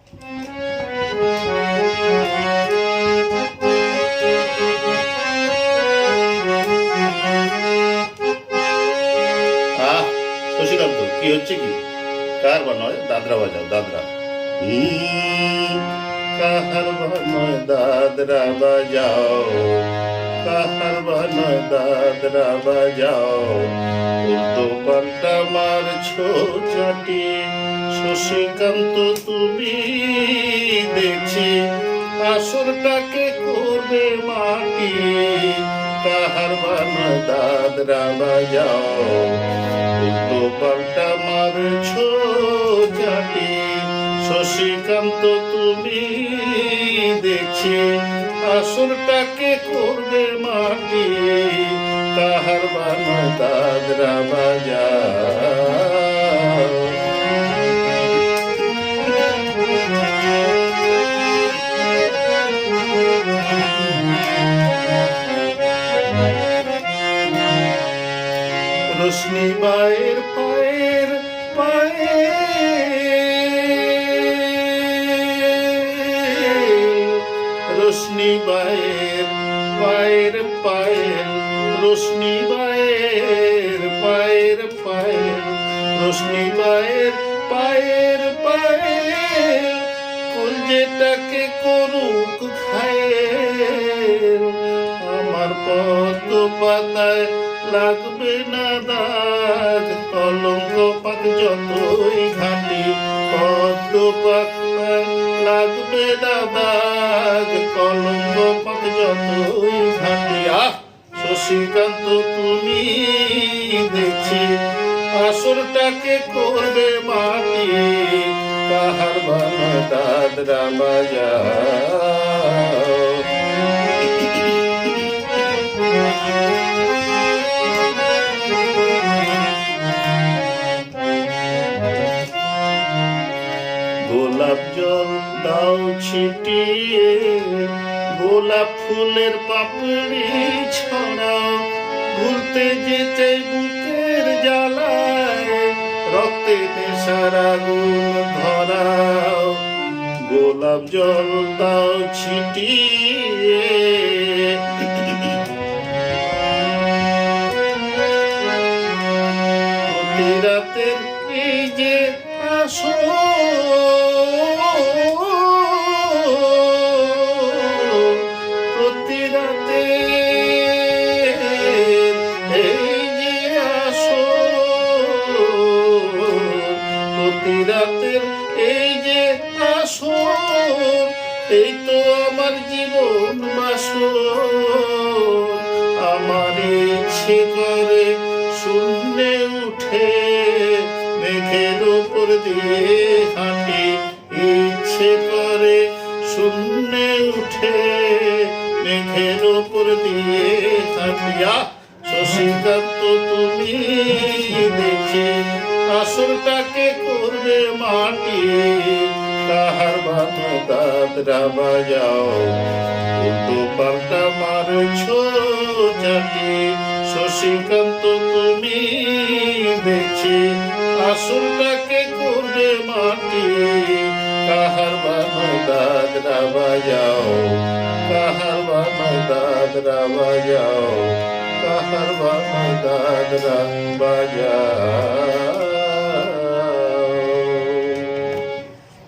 শশীকান্ত, কি হচ্ছে কি? কার বানয় দাদরা বাজাও, দাদরা। কাহার বানয় দাদরা বাজাও, কাহার বানয় দাদরা বাজাও, উল্টো পাল্টা মারছো চাটি। শশীকান্ত তুমি দেখছি আসরটাকে করবে মাটি। কাহার বানয় দাদরা বাজাও, উল্টো পাল্টা মারছো চাটি। শশীকান্ত তুমি দেখছি আসরটাকে করবে মাটি। কাহার বানয় দাদরা বাজাও। রোশনি বায়ের পায়ের পায়ে, রোশনি বায়ের পায়ের পায়ের, রোশনি বায়ের পায়ের পায়ের, রোশনি বায়ের পায়ের পায়ের, কলজেটাকে করুক ঘায়েল। আমার পদ্ম পাতায় লাগবে না দাগ, কলঙ্ক পাক যতই ঘাটি। পদ্ম পাতায় লাগবে না দাগ, কলঙ্ক পাক যতই ঘাটি। শশীকান্ত তুমি দেখছি আসরটাকে করবে মাটি। কাহার বানয় দাদরা বাজাও। গোলাপ জল দাও ছিটিয়ে, গোলাপ ফুলের পাপড়ি ছড়াও। ভুলতে যে চাই বুকের জ্বালায়, রক্তে নেশার আগুন ধরাও। গোলাপ জল দাও ছিটিয়ে, প্রতি রাতের এই যে আসো, প্রতি রাতে এই যে আসো, প্রতি রাতের এই যে আসো, এই তো আমার জীবন বাসর। আমার ইচ্ছে করে শূন্যে উঠে মেঘের উপর দিয়ে হাঁটি। ইচ্ছে করে শূন্যে উঠে মেঘের উপর দিয়ে হাঁটি। শশীকান্ত তুমি দেখছি আসরটাকে করবে মাটি। কাহার বানয় দাদরা বাজাও, উল্টো পাল্টা মারছো চাটি। শশীকান্ত তুমি দেখছি আসরটাকে করবে মাটি। কাহার বানয় দাদরা বাজাও, কাহার বানয় দাদরা বাজাও, কাহার বানয় দাদরা বাজাও।